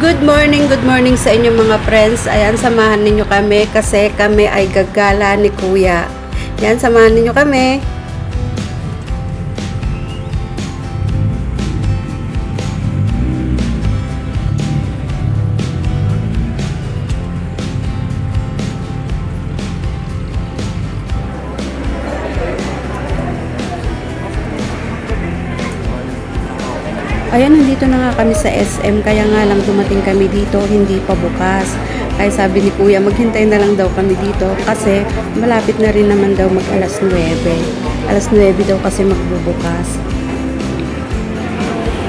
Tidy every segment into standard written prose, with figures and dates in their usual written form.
Good morning sa inyo mga friends. Ayan, samahan ninyo kami kasi kami ay gagala ni Kuya. Ayan, samahan ninyo kami. Ayan, nandito na nga kami sa SM, kaya nga lang dumating kami dito, hindi pa bukas. Kaya sabi ni Kuya, maghintay na lang daw kami dito kasi malapit na rin naman daw mag alas 9. Alas 9 daw kasi magbubukas.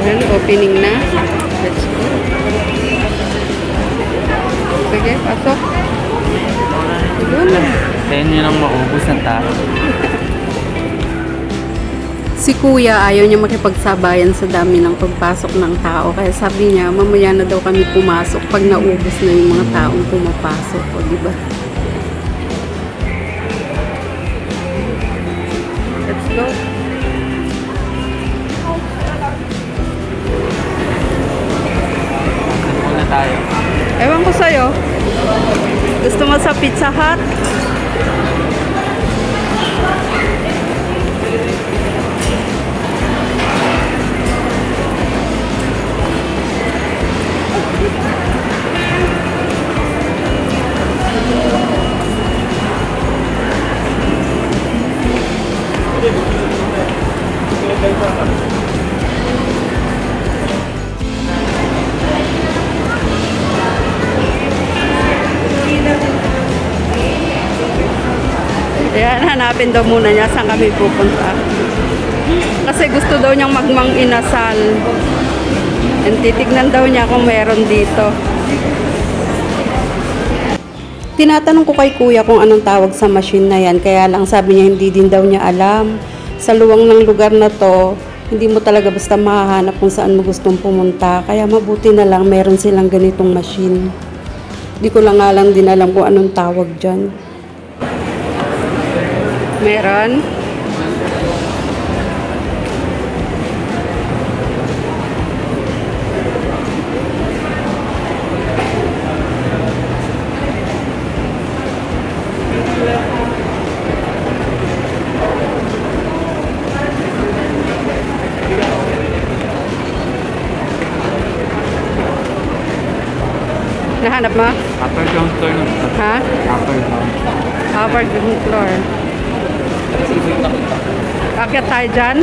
Ayan, opening na. Let's go. Sige, pasok. Doon na. Kaya nyo nang maubos ng tao. Si Kuya ayaw niya makipagsabayan sa dami ng pagpasok ng tao. Kaya sabi niya, mamaya na daw kami pumasok pag naubos na yung mga taong pumapasok. O, diba? Let's go. Muna tayo. Ewan ko sa'yo. Gusto mo sa Pizza Hut? Ayan, hanapin daw muna niya saan kami pupunta. Kasi gusto daw niyang magmang inasal. And titignan daw niya kung meron dito. Tinatanong ko kay Kuya kung anong tawag sa machine na yan. Kaya lang sabi niya hindi din daw niya alam. Sa luwang ng lugar na to, hindi mo talaga basta mahahanap kung saan mo gustong pumunta. Kaya mabuti na lang meron silang ganitong machine. Di ko lang nga lang din alam kung anong tawag dyan. Meron. Nahanap mo? Upper ground floor nun. Ha? Upper ground. Upper ground floor. Akyat tayo dyan.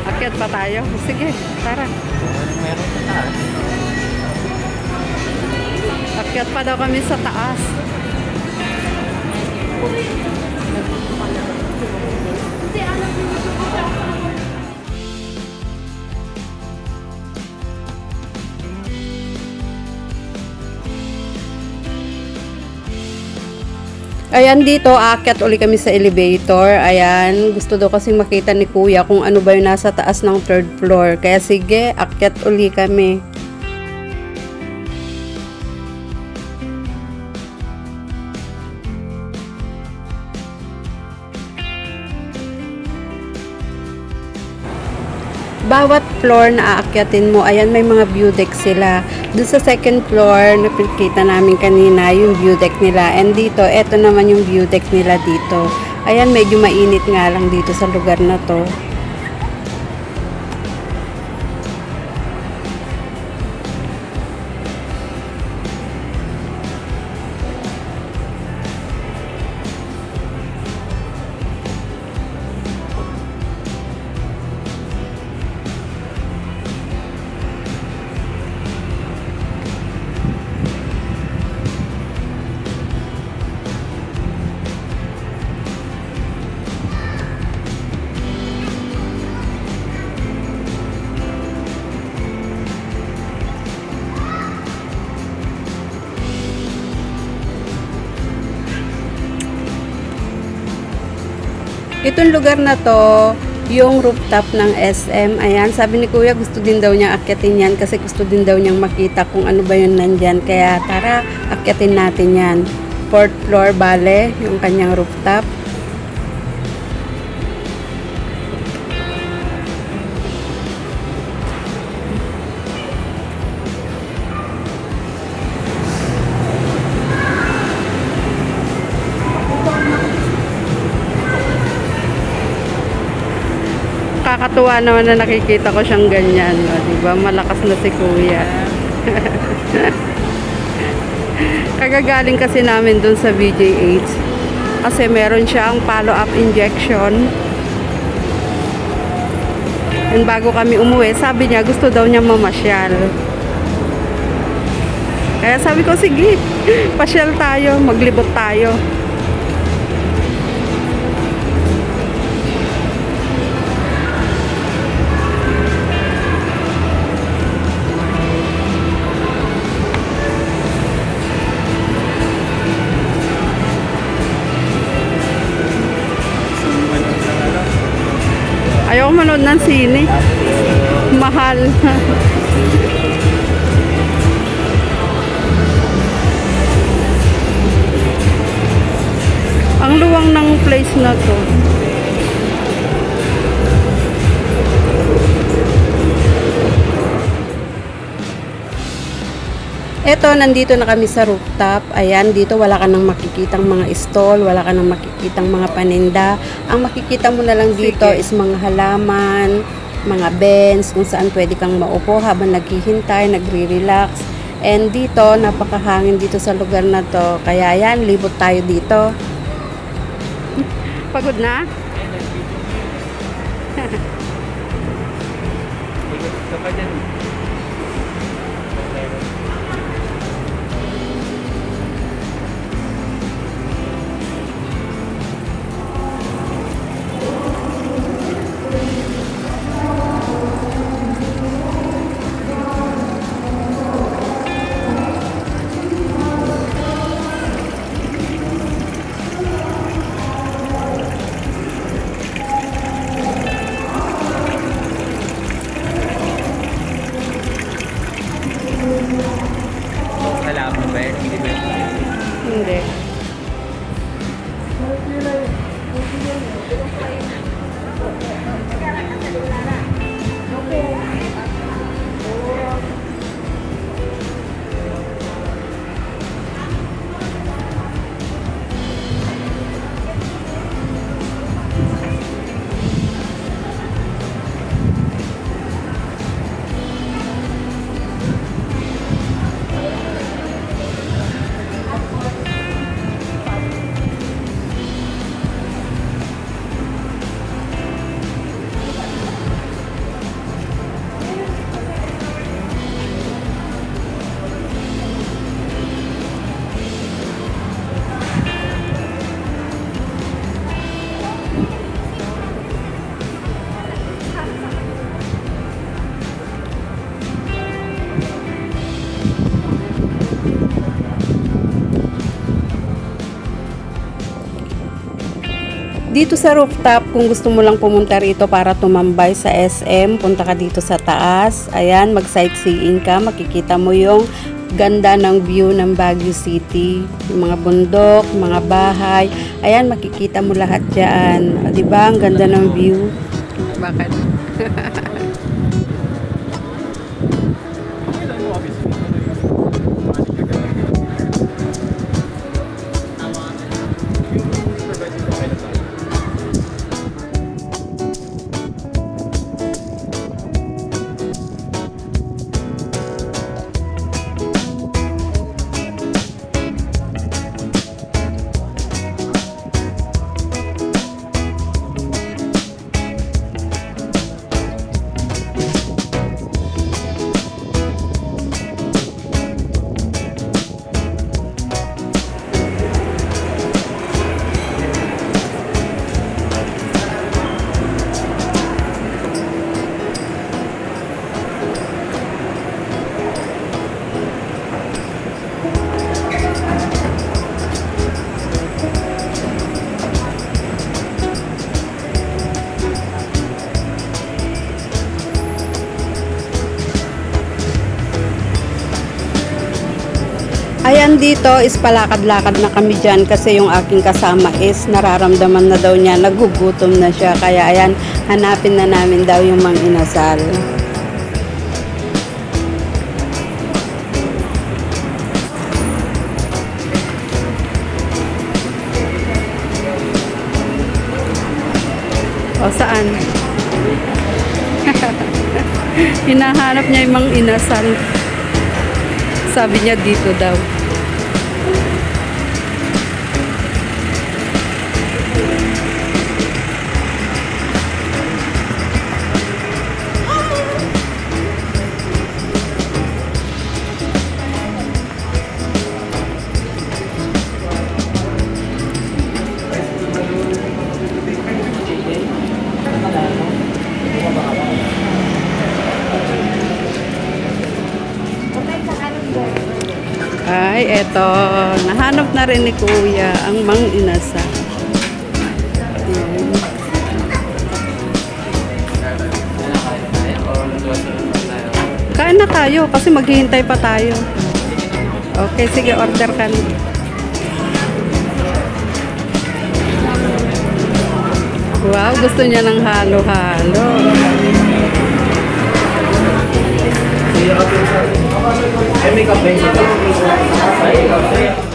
Akyat pa tayo? Sige, tara. Meron sa taas. Akyat pa daw kami sa taas. Ayan, dito aakyat uli kami sa elevator. Ayan, gusto daw kasing makita ni Kuya kung ano ba yung nasa taas ng 3rd floor. Kaya sige, akyat uli kami. Bawat floor na aakyatin mo, ayan, may mga view deck sila. Doon sa 2nd floor, napikita namin kanina yung view deck nila. And dito, eto naman yung view deck nila dito. Ayan, medyo mainit nga lang dito sa lugar na to. Itong lugar na to, yung rooftop ng SM, ayan, sabi ni Kuya gusto din daw niya akyatin yan kasi gusto din daw niyang makita kung ano ba yun nandyan. Kaya tara, akyatin natin yan. 4th floor, bale, yung kanyang rooftop. Kakatuwa naman na nakikita ko siyang ganyan, no? Diba? Malakas na si Kuya. Kagagaling kasi namin dun sa VJH kasi meron siyang follow-up injection. And bago kami umuwi, sabi niya gusto daw niya mamasyal. Kaya sabi ko, sige, pasyal tayo, maglibot tayo. Ayaw ko manood ng sine. Mahal. Ang luwang ng place na to. Eto, nandito na kami sa rooftop. Ayan, dito wala ka nang makikitang mga stall, wala ka nang makikitang mga paninda. Ang makikita mo na lang dito is mga halaman, mga bench, kung saan pwede kang maupo habang naghihintay, nagre-relax. And dito, napakahangin dito sa lugar na to. Kaya yan, libot tayo dito. Pagod na? Ito pa dyan. Halaman ba yun? Hindi ba yun? Hindi. Dito sa rooftop, kung gusto mo lang pumunta rito para tumambay sa SM, punta ka dito sa taas. Ayan, mag-sightseeing ka. Makikita mo yung ganda ng view ng Baguio City. Yung mga bundok, mga bahay. Ayan, makikita mo lahat dyan. Diba? Ang ganda ng view. Bakit? Ito is palakad-lakad na kami dyan kasi yung aking kasama is nararamdaman na daw niya, nagugutom na siya. Kaya ayan, hanapin na namin daw yung Mang Inasal. O saan? Hinahanap niya yung Mang Inasal. Sabi niya dito daw. Ay, eto. Nahanap na rin ni Kuya ang Mang Inasal. Ayan. Kain na tayo kasi maghihintay pa tayo. Okay, sige, order ka na. Wow, gusto niya ng halo-halo. May kape. Ay, kape.